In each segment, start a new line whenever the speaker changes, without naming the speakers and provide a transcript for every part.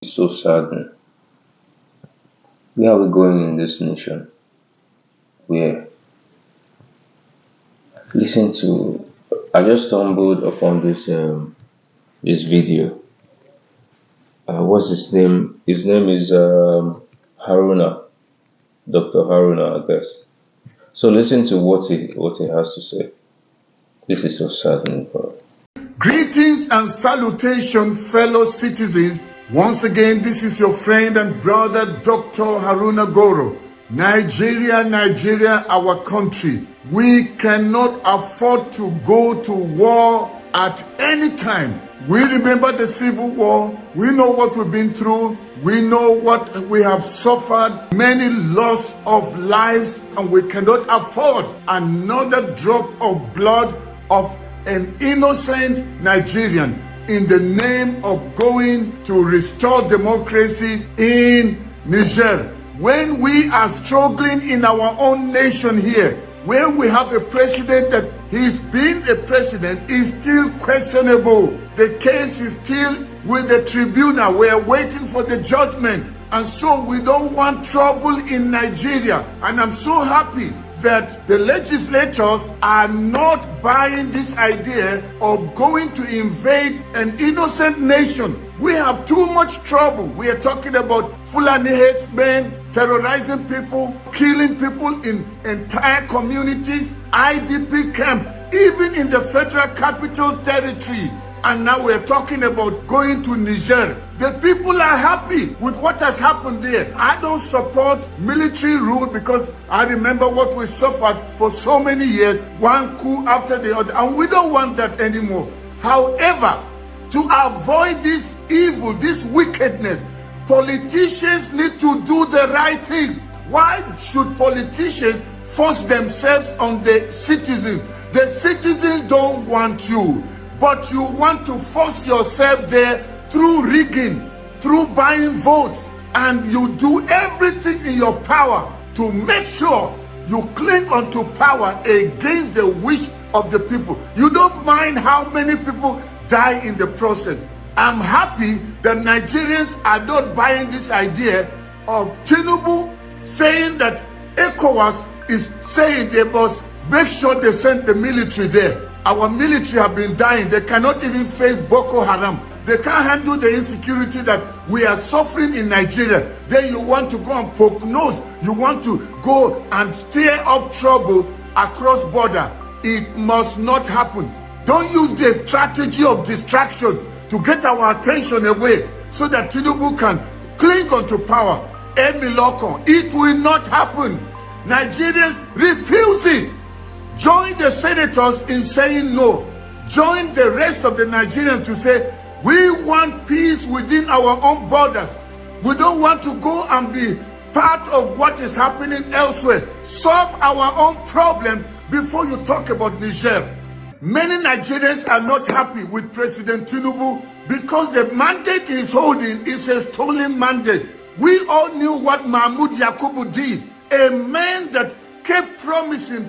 So saddening. Where are we going in this nation? Where? Listen to. I just stumbled upon this video. What's his name? His name is Haruna, Dr. Haruna, I guess. So listen to what he has to say. This is so saddening, bro.
Greetings and salutation, fellow citizens. Once again, this is your friend and brother, Dr. Haruna Goro. Nigeria, our country. We cannot afford to go to war at any time. We remember the Civil War. We know what we've been through. We know what we have suffered. Many loss of lives, and we cannot afford another drop of blood of an innocent Nigerian in the name of going to restore democracy in Niger. When we are struggling in our own nation here, when we have a president that he's been a president is still questionable. The case is still with the tribunal. We are waiting for the judgment. And so we don't want trouble in Nigeria. And I'm so happy that the legislators are not buying this idea of going to invade an innocent nation. We have too much trouble. We are talking about Fulani headsmen, terrorizing people, killing people in entire communities, IDP camp, even in the Federal Capital Territory. And now we're talking about going to Niger. The people are happy with what has happened there. I don't support military rule because I remember what we suffered for so many years, one coup after the other, and we don't want that anymore. However, to avoid this evil, this wickedness, politicians need to do the right thing. Why should politicians force themselves on the citizens? The citizens don't want you, but you want to force yourself there through rigging, through buying votes, and you do everything in your power to make sure you cling onto power against the wish of the people. You don't mind how many people die in the process. I'm happy that Nigerians are not buying this idea of Tinubu saying that ECOWAS is saying they must make sure they send the military there. Our military have been dying. They cannot even face Boko Haram. They can't handle the insecurity that we are suffering in Nigeria. Then you want to go and poke nose. You want to go and stir up trouble across border. It must not happen. Don't use the strategy of distraction to get our attention away so that Tinubu can cling onto power. Emiloko, it will not happen. Nigerians refuse it. Join the senators in saying no. Join the rest of the Nigerians to say, we want peace within our own borders. We don't want to go and be part of what is happening elsewhere. Solve our own problem before you talk about Niger. Many Nigerians are not happy with President Tinubu because the mandate he's holding is a stolen mandate. We all knew what Mahmoud Yakubu did. A man that kept promising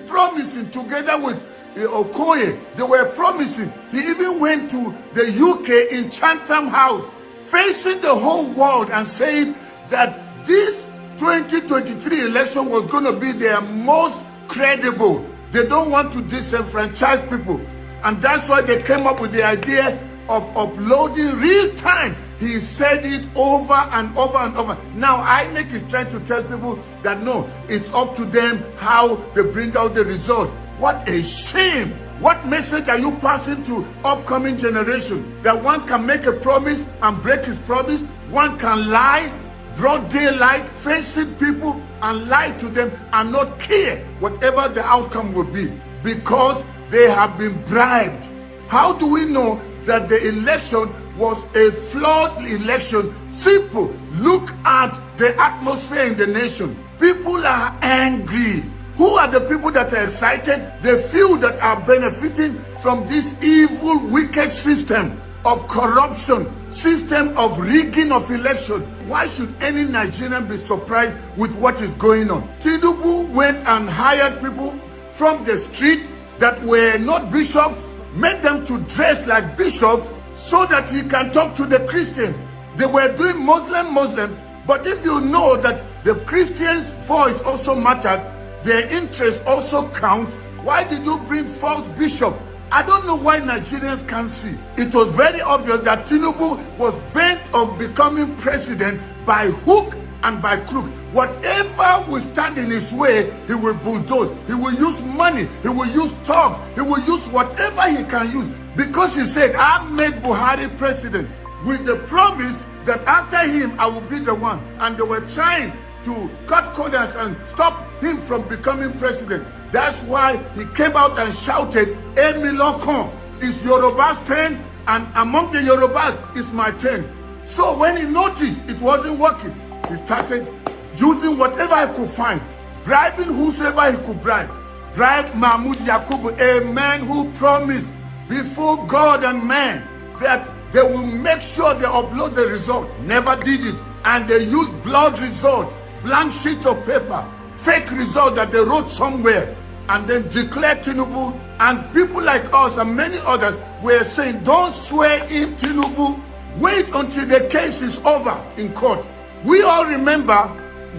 together with Okoye. They were promising. He even went to the UK in Chatham House, facing the whole world and saying that this 2023 election was going to be their most credible. They don't want to disenfranchise people. And that's why they came up with the idea of uploading real time. He said it over and over and over. Now INEC is trying to tell people that no, it's up to them how they bring out the result. What a shame. What message are you passing to upcoming generation? That one can make a promise and break his promise? One can lie, broad daylight, facing people and lie to them and not care whatever the outcome will be because they have been bribed. How do we know that the election was a flawed election? Simple. Look at the atmosphere in the nation. People are angry. Who are the people that are excited? The few that are benefiting from this evil, wicked system of corruption, system of rigging of election. Why should any Nigerian be surprised with what is going on? Tinubu went and hired people from the street that were not bishops, made them to dress like bishops so that he can talk to the Christians. They were doing Muslim, but if you know that the Christians' voice also mattered, their interests also count, why did you bring false bishop? I don't know why Nigerians can't see. It was very obvious that Tinubu was bent on becoming president by hook and by crook. Whatever will stand in his way, he will bulldoze. He will use money. He will use thugs. He will use whatever he can use. Because he said, I made Buhari president with the promise that after him, I will be the one. And they were trying to cut corners and stop him from becoming president. That's why he came out and shouted, Emi Lokon, it's Yoruba's turn, and among the Yorubas, it's my turn. So when he noticed it wasn't working, he started using whatever he could find, bribing whosoever he could bribe. Bribe Mahmoud Yakubu, a man who promised before God and man that they will make sure they upload the result. Never did it. And they used blood result, blank sheet of paper, fake result that they wrote somewhere, and then declared Tinubu. And people like us and many others were saying, don't swear in Tinubu. Wait until the case is over in court. We all remember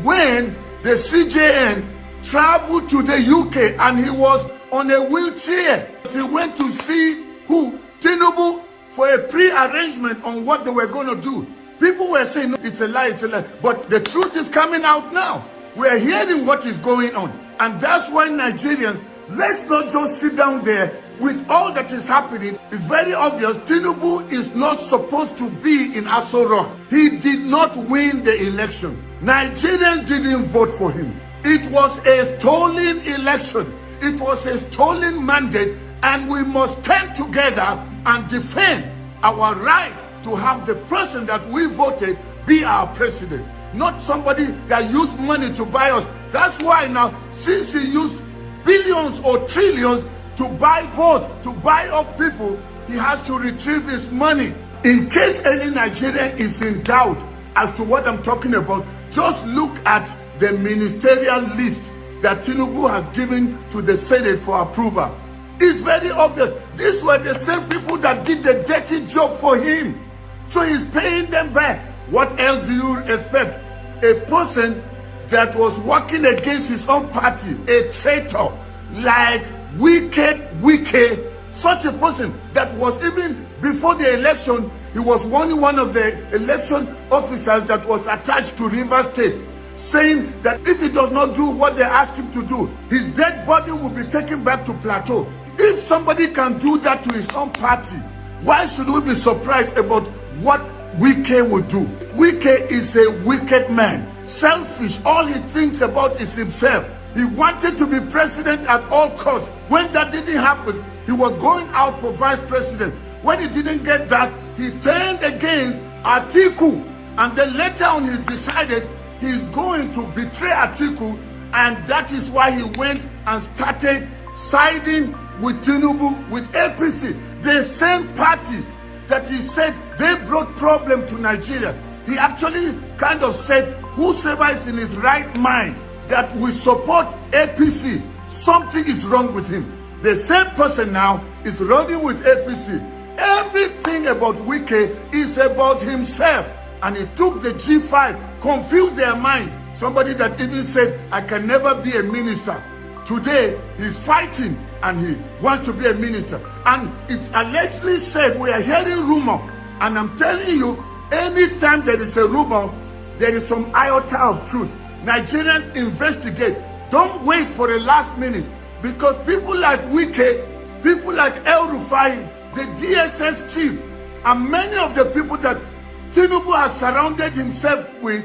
when the CJN traveled to the UK and he was on a wheelchair. He went to see who? Tinubu, for a pre-arrangement on what they were going to do. People were saying, no, it's a lie, it's a lie. But the truth is coming out now. We are hearing what is going on. And that's why Nigerians, let's not just sit down there with all that is happening. It's very obvious Tinubu is not supposed to be in Aso Rock. He did not win the election. Nigerians didn't vote for him. It was a stolen election. It was a stolen mandate, and we must stand together and defend our right to have the person that we voted be our president, not somebody that used money to buy us. That's why now, since he used billions or trillions to buy votes, to buy up people, he has to retrieve his money. In case any Nigerian is in doubt as to what I'm talking about, just look at the ministerial list that Tinubu has given to the Senate for approval. It's very obvious. These were the same people that did the dirty job for him. So he's paying them back. What else do you expect? A person that was working against his own party, a traitor, like Wike, such a person that was, even before the election, he was one of the election officers that was attached to Rivers State, saying that if he does not do what they ask him to do, his dead body will be taken back to Plateau. If somebody can do that to his own party, why should we be surprised about what Wike will do? Wike is a wicked man, selfish. All he thinks about is himself. He wanted to be president at all costs. When that didn't happen, he was going out for vice president. When he didn't get that, he turned against Atiku. And then later on, he decided he's going to betray Atiku. And that is why he went and started siding with Tinubu, with APC, the same party that he said they brought problem to Nigeria. He actually kind of said, whosoever is in his right mind that we support APC, something is wrong with him. The same person now is running with APC. Everything about Wike is about himself. And he took the G5, confused their mind. Somebody that even said, I can never be a minister. Today, he's fighting and he wants to be a minister. And it's allegedly said, we are hearing rumor. And I'm telling you, anytime there is a rumor, there is some iota of truth. Nigerians investigate. Don't wait for the last minute. Because people like Wike, people like El Rufai, the DSS chief, and many of the people that Tinubu has surrounded himself with,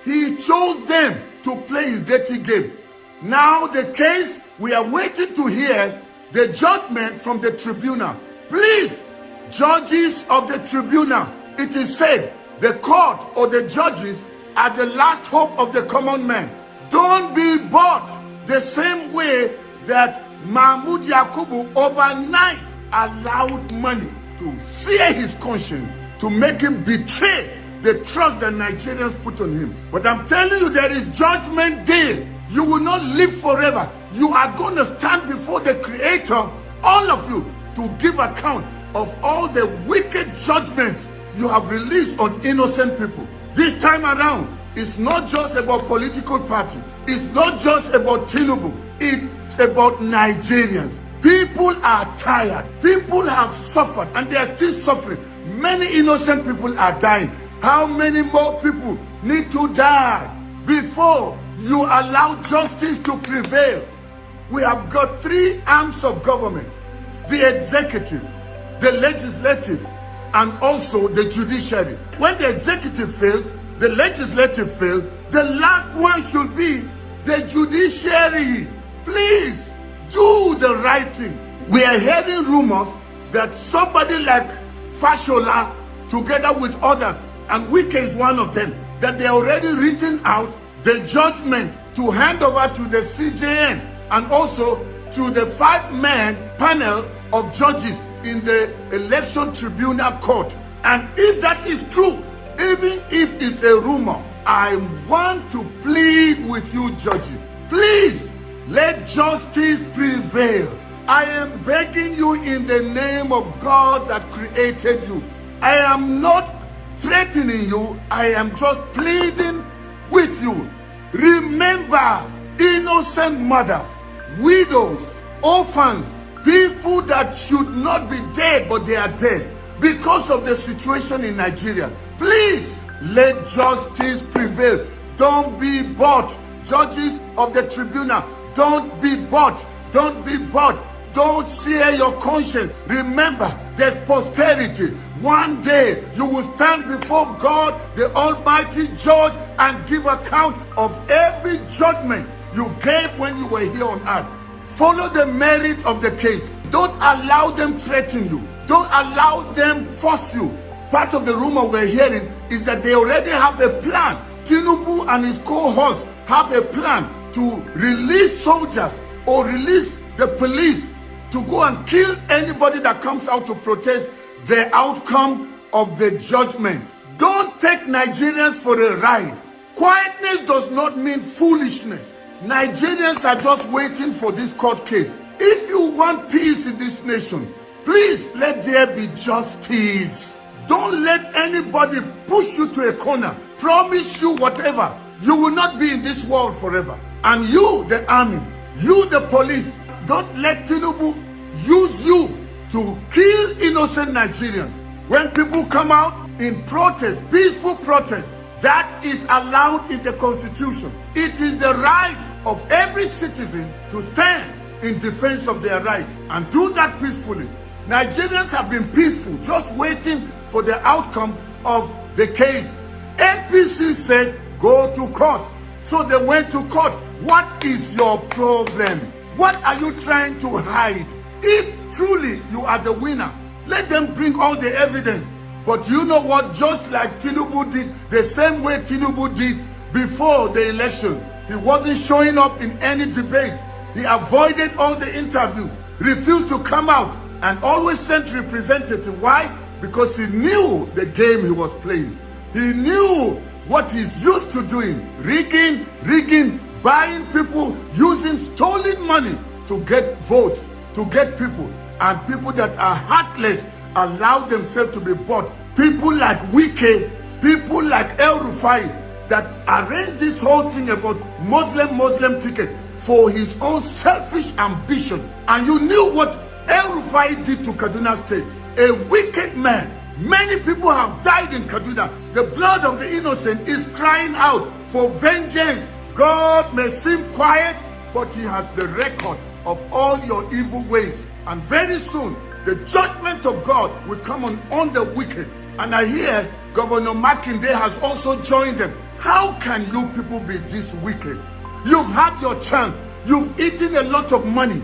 he chose them to play his dirty game. Now the case, we are waiting to hear the judgment from the tribunal. Please, judges of the tribunal, it is said the court or the judges are the last hope of the common man. Don't be bought the same way that Mahmoud Yakubu overnight allowed money to sear his conscience, to make him betray the trust that Nigerians put on him. But I'm telling you, there is judgment day. You will not live forever. You are going to stand before the Creator, all of you, to give account of all the wicked judgments you have released on innocent people. This time around, it's not just about political party. It's not just about Tinubu. It's about Nigerians. People are tired. People have suffered and they are still suffering. Many innocent people are dying. How many more people need to die before you allow justice to prevail? We have got three arms of government: the executive, the legislative, and also the judiciary. When the executive fails, the legislative fails, the last one should be the judiciary. Please do the right thing. We are hearing rumors that somebody like Fashola, together with others, and Wike is one of them, that they already written out the judgment to hand over to the CJN and also to the 5-man panel of judges in the Election Tribunal Court. And if that is true, even if it's a rumor, I want to plead with you judges, please let justice prevail. I am begging you in the name of God that created you. I am not threatening you. I am just pleading with you. Remember innocent mothers, widows, orphans, people that should not be dead but they are dead because of the situation in Nigeria. Please let justice prevail. Don't be bought. Judges of the tribunal, don't be bought. Don't be bought. Don't sear your conscience. Remember, there's posterity. One day you will stand before God, the Almighty Judge, and give account of every judgment you gave when you were here on earth. Follow the merit of the case. Don't allow them threaten you. Don't allow them force you. Part of the rumor we're hearing is that they already have a plan. Tinubu and his cohorts have a plan to release soldiers or release the police to go and kill anybody that comes out to protest the outcome of the judgment. Don't take Nigerians for a ride. Quietness does not mean foolishness. Nigerians are just waiting for this court case. If you want peace in this nation, please let there be justice. Don't let anybody push you to a corner, promise you whatever. You will not be in this world forever. And you, the army, you, the police, don't let Tinubu use you to kill innocent Nigerians. When people come out in protest, peaceful protest, that is allowed in the Constitution. It is the right of every citizen to stand in defense of their rights and do that peacefully. Nigerians have been peaceful, just waiting for the outcome of the case. NPC said, go to court. So they went to court. What is your problem? What are you trying to hide? If truly you are the winner, let them bring all the evidence. But you know what? Just like Tinubu did, the same way Tinubu did before the election. He wasn't showing up in any debate. He avoided all the interviews, refused to come out, and always sent representatives. Why? Because he knew the game he was playing. He knew what he's used to doing. Rigging, buying people, using stolen money to get votes, to get people. And people that are heartless allow themselves to be bought. People like Wike, people like El Rufai, that arranged this whole thing about Muslim ticket for his own selfish ambition. And you knew what El Rufai did to Kaduna State. A wicked man. Many people have died in Kaduna. The blood of the innocent is crying out for vengeance. God may seem quiet, but he has the record of all your evil ways. And very soon, the judgment of God will come on the wicked. And I hear Governor Makinde has also joined them. How can you people be this wicked? You've had your chance. You've eaten a lot of money.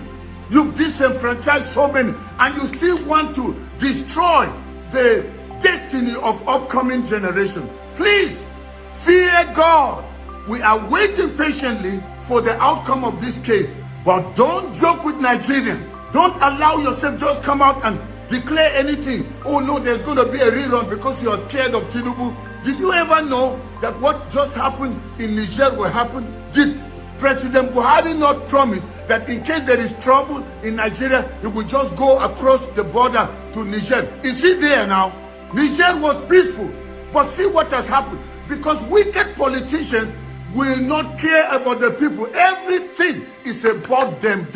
You've disenfranchised so many. And you still want to destroy the destiny of upcoming generation. Please, fear God. We are waiting patiently for the outcome of this case. But don't joke with Nigerians. Don't allow yourself just come out and declare anything. Oh no, there's going to be a rerun because you are scared of Tinubu. Did you ever know that what just happened in Niger will happen? Did President Buhari not promise that in case there is trouble in Nigeria, he will just go across the border to Niger? Is he there now? Niger was peaceful. But see what has happened. Because wicked politicians will not care about the people. Everything is about them.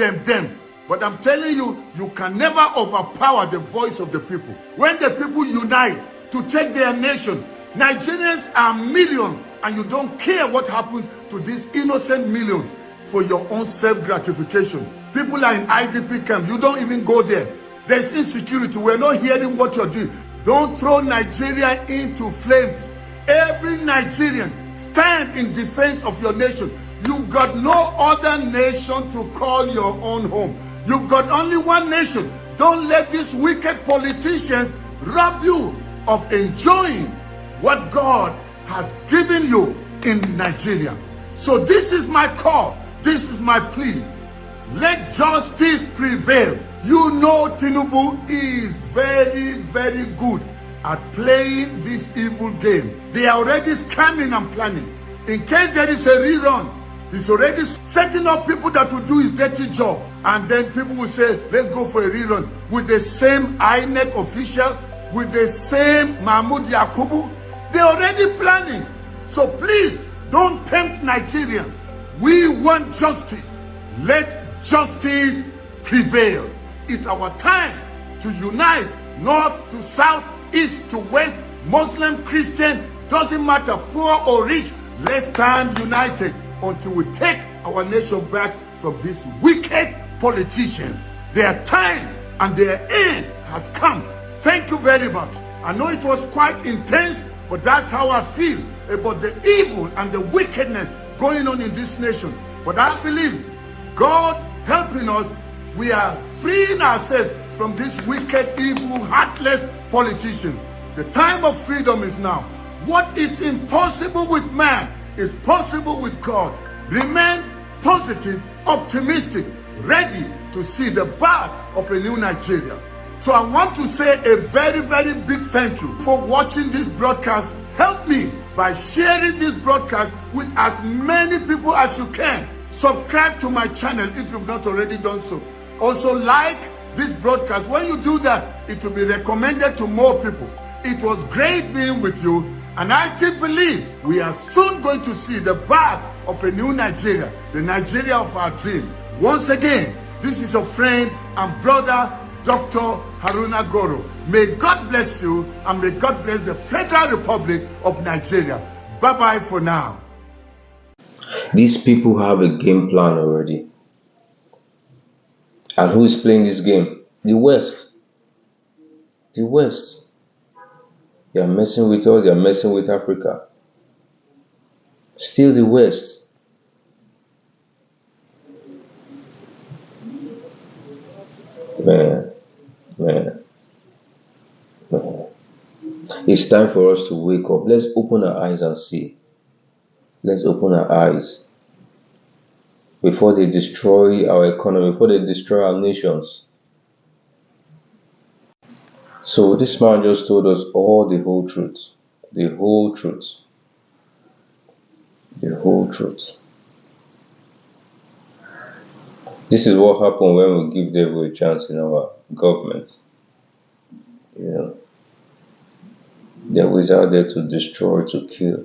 But I'm telling you, you can never overpower the voice of the people. When the people unite to take their nation, Nigerians are millions, and you don't care what happens to these innocent millions for your own self-gratification. People are in IDP camp. You don't even go there. There's insecurity. We're not hearing what you're doing. Don't throw Nigeria into flames. Every Nigerian, stand in defense of your nation. You've got no other nation to call your own home. You've got only one nation. Don't let these wicked politicians rob you of enjoying what God has given you in Nigeria. So this is my call. This is my plea. Let justice prevail. You know Tinubu is very, very good at playing this evil game. They are already scamming and planning. In case there is a rerun, he's already setting up people that will do his dirty job. And then people will say, let's go for a rerun with the same INEC officials, with the same Mahmoud Yakubu. They're already planning. So please, don't tempt Nigerians. We want justice. Let justice prevail. It's our time to unite, north to south, east to west, Muslim, Christian, doesn't matter, poor or rich. Let's stand united until we take our nation back from these wicked politicians. Their time and their end has come. Thank you very much. I know it was quite intense, but that's how I feel about the evil and the wickedness going on in this nation. But I believe God helping us, we are freeing ourselves from this wicked, evil, heartless politician. The time of freedom is now. What is impossible with man is possible with God. Remain positive, optimistic, ready to see the birth of a new Nigeria. So I want to say a very, very big thank you for watching this broadcast. Help me by sharing this broadcast with as many people as you can. Subscribe to my channel if you've not already done so. Also like this broadcast. When you do that, it will be recommended to more people. It was great being with you, and I still believe we are soon going to see the birth of a new Nigeria, the Nigeria of our dream. Once again, this is your friend and brother, Dr. Haruna Goro. May God bless you, and may God bless the Federal Republic of Nigeria. Bye-bye for now.
These people have a game plan already. And who is playing this game? The West. The West. They are messing with us, they are messing with Africa. Still the West. Man. It's time for us to wake up. Let's open our eyes and see. Let's open our eyes before they destroy our economy, before they destroy our nations. So this man just told us all the whole truth. The whole truth. The whole truth. This is what happens when we give devil a chance in our government. You know, devil is out there to destroy, to kill.